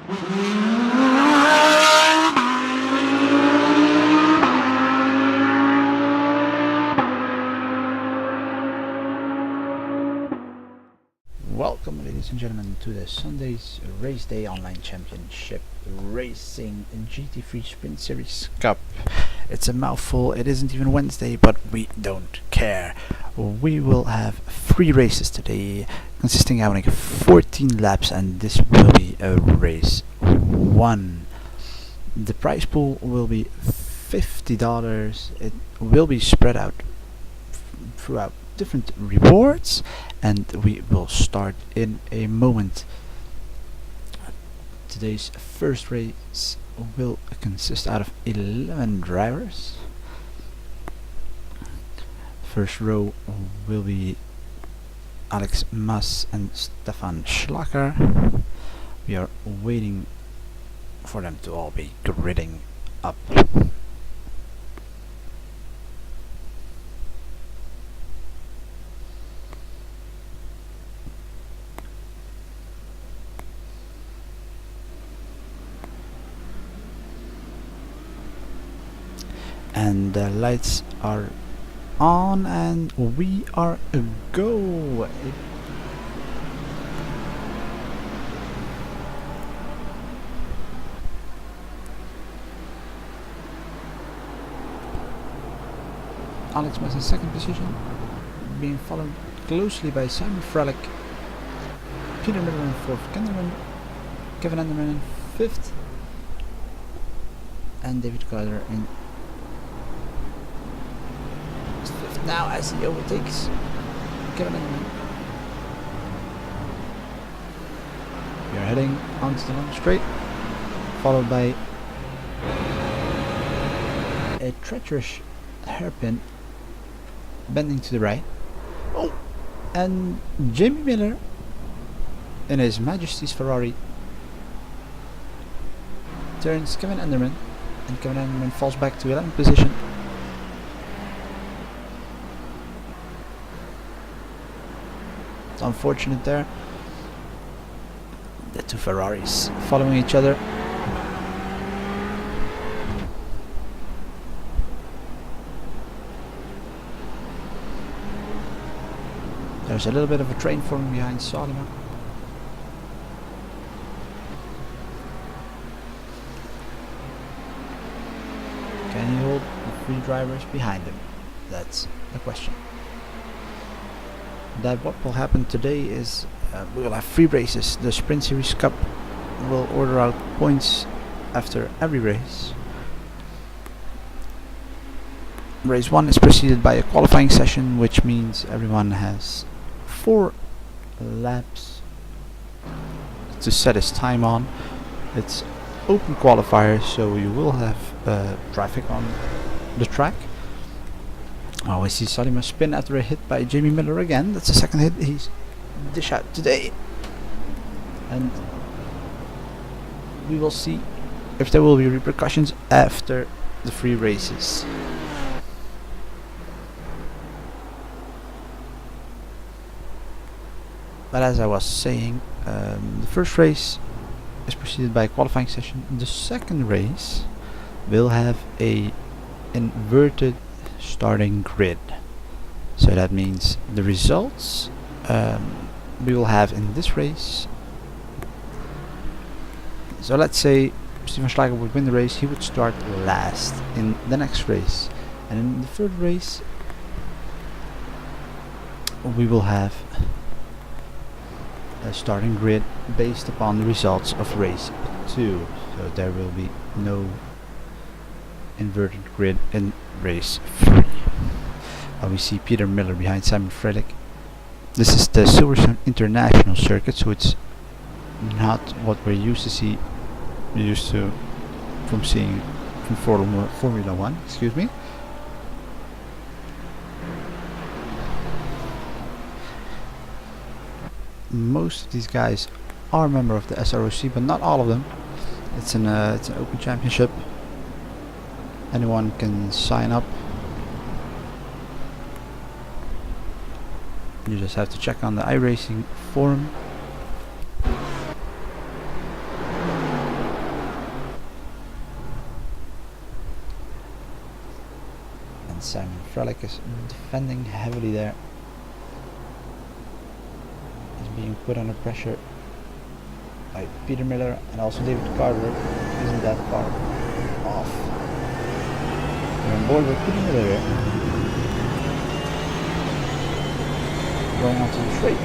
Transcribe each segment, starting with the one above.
Welcome, ladies and gentlemen, to the Sunday's Raceday Online Championship Racing GT3 Sprint Series Cup. It's a mouthful, it isn't even Wednesday, but we don't care. We will have 3 races today, consisting of 14 laps, and this will be a race 1. The prize pool will be $50. It will be spread out throughout different rewards, and we will start in a moment. Today's first race will consist out of 11 drivers. First row will be Alex Mas and Stefan Schlacker. We are waiting for them to all be gridding up. And the lights are on, and we are a go. Alex was in second position, being followed closely by Simon Frelick, Peter Miller in fourth, Kevin Enderman in fifth, and David Carter in fifth now as he overtakes Kevin Enderman. We are heading onto the long straight, followed by a treacherous hairpin bending to the right. Oh, and Jamie Miller in his Majesty's Ferrari turns Kevin Enderman, and Kevin Enderman falls back to 11th position. It's unfortunate there. The two Ferraris following each other. There's a little bit of a train forming behind Salima. Can he hold the 3 drivers behind him? That's the question. That what will happen today is we will have 3 races. The Sprint Series Cup will order out points after every race. Race 1 is preceded by a qualifying session, which means everyone has 4 laps to set his time on. It's open qualifiers, so you will have traffic on the track. Oh, I see Salima spin after a hit by Jamie Miller again. That's the second hit he's dish out today. And we will see if there will be repercussions after the 3 races. But as I was saying, the first race is preceded by a qualifying session. The second race will have a inverted starting grid. So that means the results we will have in this race. So let's say Steven Schleicher would win the race, he would start last in the next race. And in the third race we will have a starting grid based upon the results of race 2. So there will be no inverted grid in race 3. We see Peter Miller behind Simon Frelick. This is the Silverstone International Circuit, so it's not what we're used to see. We're used to from seeing from Formula 1. Excuse me. Most of these guys are a member of the S.R.O.C, but not all of them. It's an open championship. Anyone can sign up. You just have to check on the iRacing forum. Simon Frelick is defending heavily there. He's being put under pressure by Peter Miller and also David Carter. Isn't that far off? We're on board with Peter Miller here. Going on to the straight.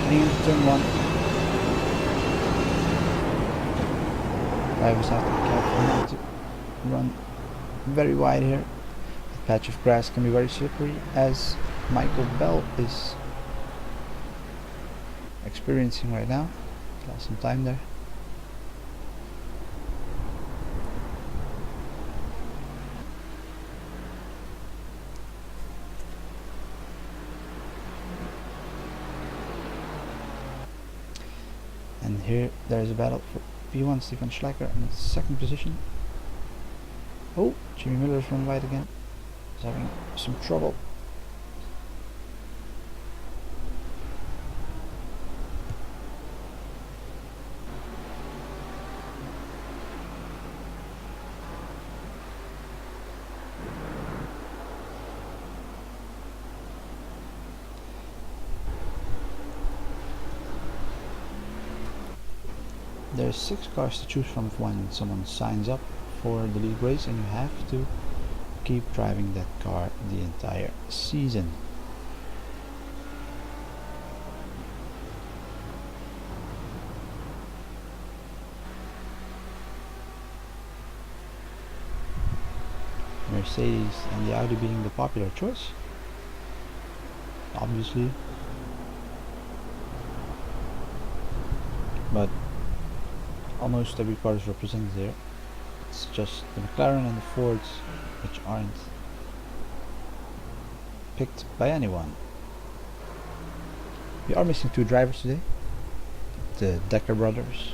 Heading into turn 1. Drivers have to be careful not to run very wide here. The patch of grass can be very slippery, as Michael Bell is experiencing right now. Lost some time there. And here there is a battle for P1. Stefan Schleicher in the second position. Oh, Jimmy Miller's run wide again. He's having some trouble. There's 6 cars to choose from when someone signs up for the league race, and you have to keep driving that car the entire season. Mercedes and the Audi being the popular choice, obviously, but almost every car is represented there. It's just the McLaren and the Fords which aren't picked by anyone. We are missing 2 drivers today, the Decker brothers.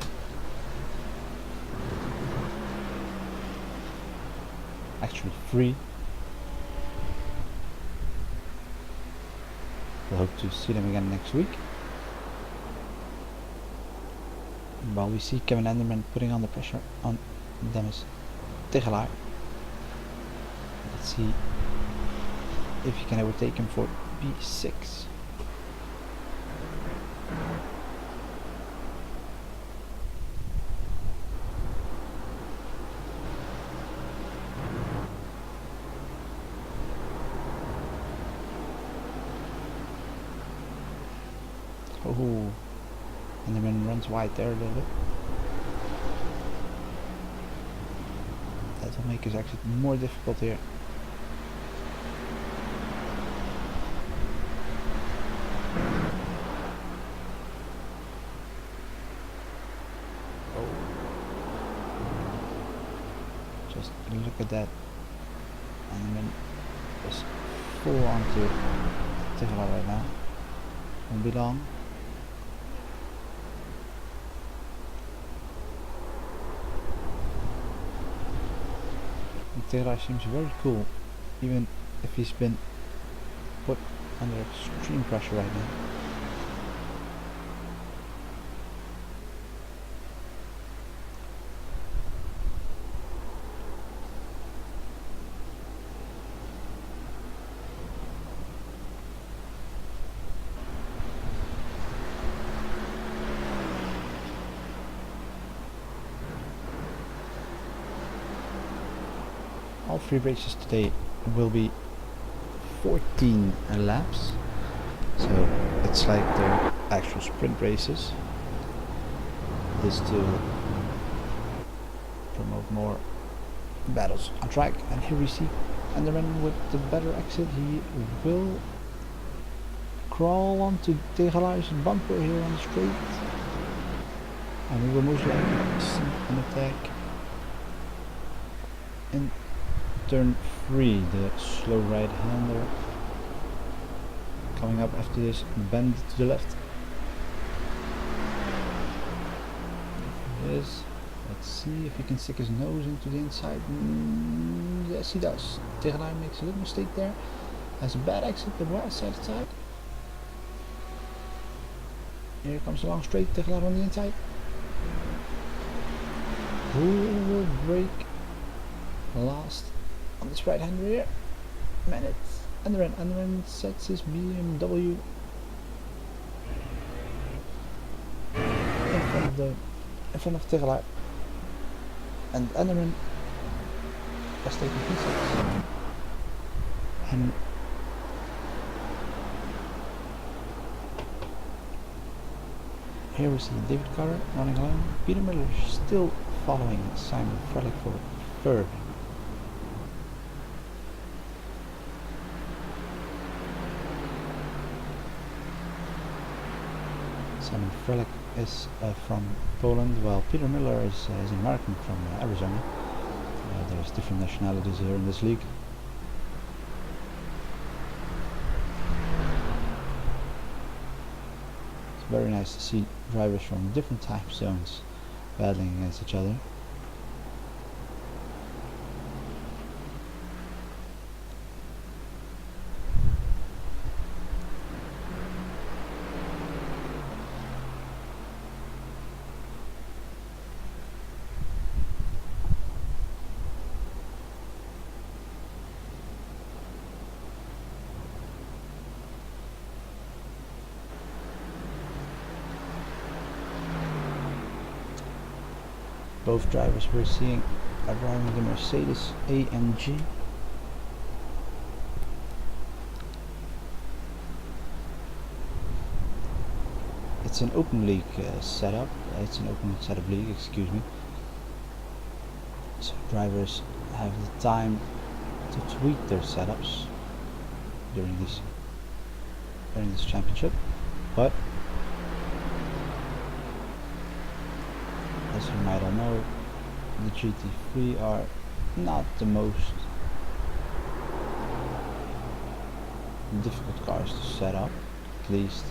Actually 3. We'll hope to see them again next week. While we see Kevin Enderman putting on the pressure on Dennis Tegelaar. Let's see if he can overtake him for P6. Oh, Enderman runs wide there a little bit. That will make his exit more difficult here. Oh. Just look at that. Enderman is full onto Tegelaar right now. Won't be long. Tegelaar seems very cool, even if he's been put under extreme pressure right now. All 3 races today will be 14 laps, so it's like the actual sprint races. This to promote more battles on track. And here we see Enderman with the better exit. He will crawl onto Tegelaar's bumper here on the straight, and we will most likely see an attack in turn 3, the slow right hander coming up after this bend to the left. Yes, let's see if he can stick his nose into the inside. Yes, he does. Tegelaar makes a little mistake there. Has a bad exit, the right side. Here comes a long straight, Tegelaar on the inside. Who will break last on this right hand rear. Minutes. Anderin sets his BMW in front of Tegelaar, and Anderin was taking P6. And here we see David Carter running alone. Peter Miller still following Simon Frelick for third. Simon Frelick is from Poland, while Peter Miller is American from Arizona. There's different nationalities here in this league. It's very nice to see drivers from different time zones battling against each other. Both drivers we're seeing are driving the Mercedes AMG. It's an open league setup. It's an open setup league, excuse me. So drivers have the time to tweak their setups during this championship, but as you might all know, the GT3 are not the most difficult cars to set up. At least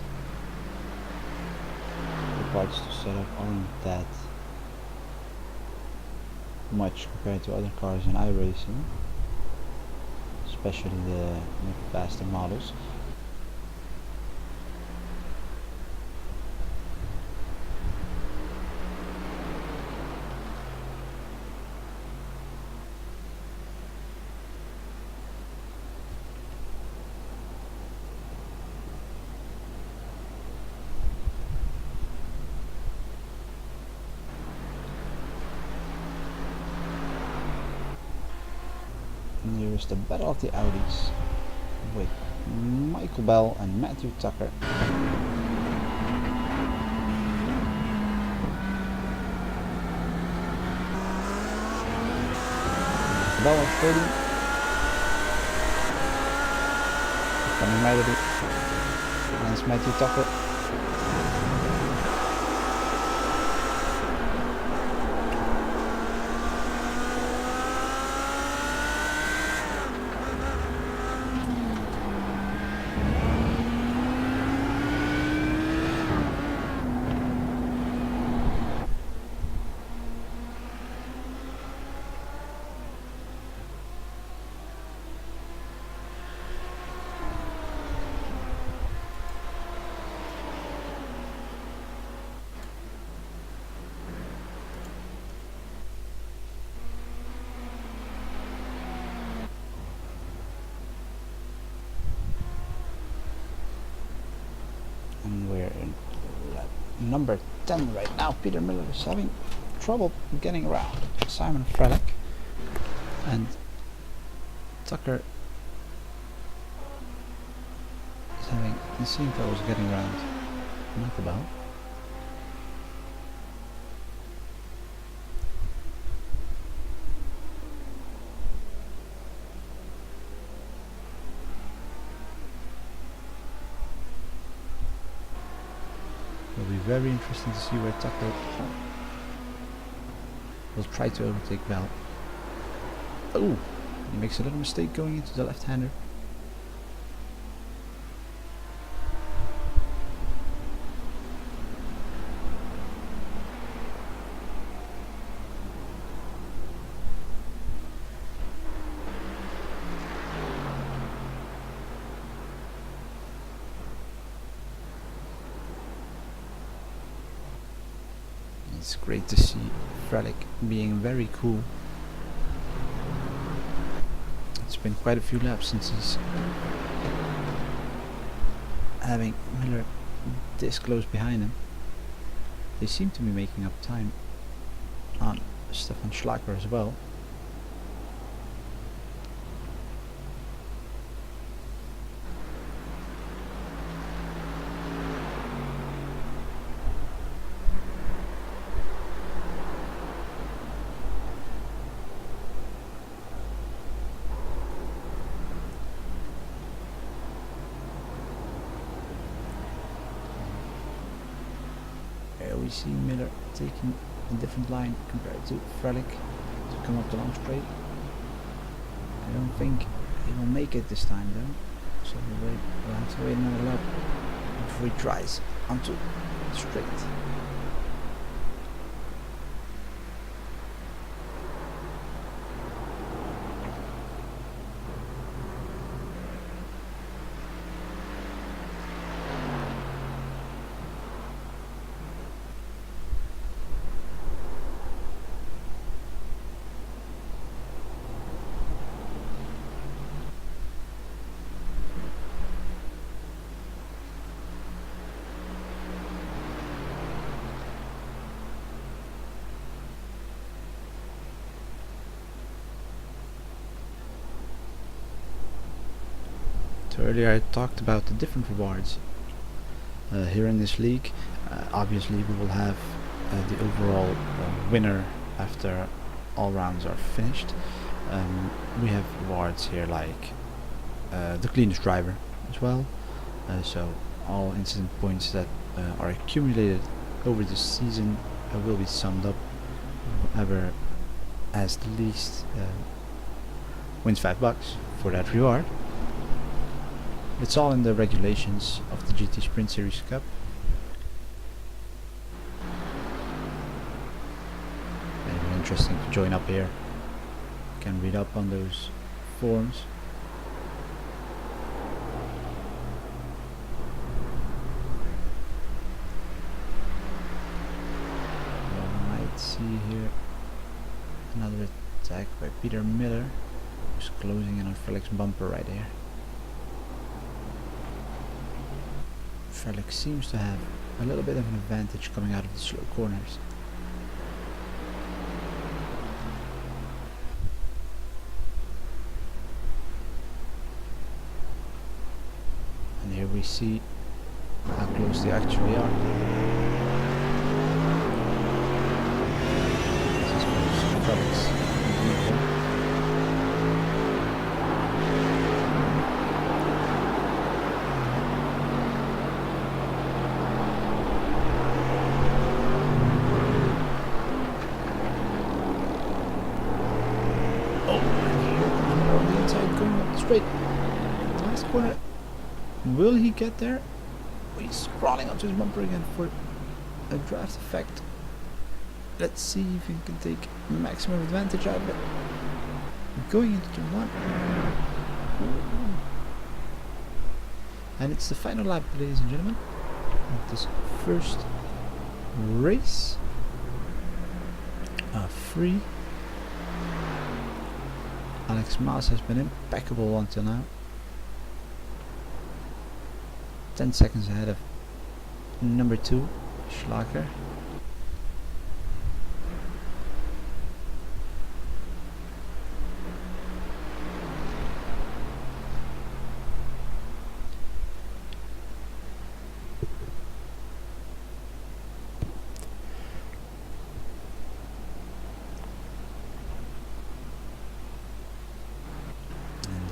the parts to set up aren't that much compared to other cars in iRacing, especially the faster models. And here is the battle of the Audis with Michael Bell and Matthew Tucker. Bell at 30. Coming right at it against Matthew Tucker. And we're in lap number 10 right now. Peter Miller is having trouble getting around Simon Frelick, and Tucker is having the same troubles getting around Michael Bell. It'll be very interesting to see where Tucker will try to overtake Bell. Oh, he makes a little mistake going into the left-hander. It's great to see Frelick being very cool been quite a few laps since he's having Miller this close behind him. They seem to be making up time on Stefan Schlager as well. We see Miller taking a different line compared to Frelick to come up the long straight. I don't think he will make it this time though, so we'll have to wait another lap before he tries onto the straight. So earlier I talked about the different rewards here in this league. Obviously we will have the overall winner after all rounds are finished. We have rewards here like the cleanest driver as well. So all incident points that are accumulated over the season will be summed up. Whoever has the least wins $5 for that reward. It's all in the regulations of the GT Sprint Series Cup. Very interesting to join up here. You can read up on those forums. You might see here another attack by Peter Miller, who's closing in on Felix bumper right here. Frelick seems to have a little bit of an advantage coming out of the slow corners. And here we see how close they actually are. This is Frelick's vehicle. Straight. Last corner. Will he get there? He's crawling onto his bumper again for a draft effect. Let's see if he can take maximum advantage out of it. Going into turn 1. And it's the final lap, ladies and gentlemen, of this first race. Free. Alex Maas has been impeccable until now. 10 seconds ahead of number 2, Schlager.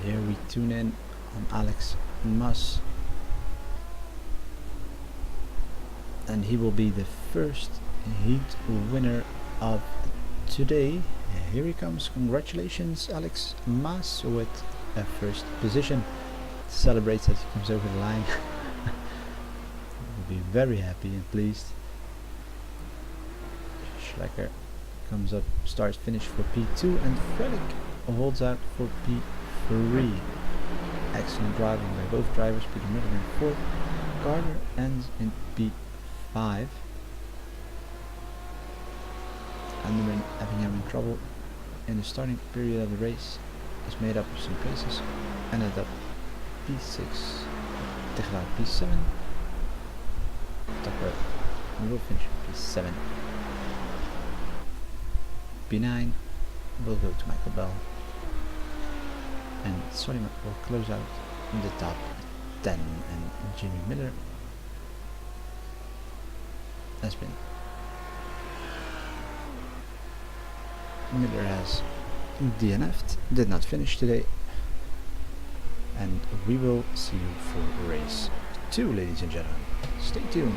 Here we tune in on Alex Maas, and he will be the first heat winner of today. Here he comes. Congratulations, Alex Maas, with a first position. Celebrates as he comes over the line. Will be very happy and pleased. Schlager comes up, starts finish for P2, and Frelick holds out for P3. Excellent driving by both drivers. Peter Miller in 4th. Carter ends in P5. Anderman having trouble in the starting period of the race. is made up of some places. Ended up P6, tegen out P7. Top right, we will finish P7. P9 will go to Michael Bell. And Soliman will close out in the top 10, and Jimmy Miller has been. Miller has DNF'd, did not finish today, and we will see you for race 2, ladies and gentlemen. Stay tuned.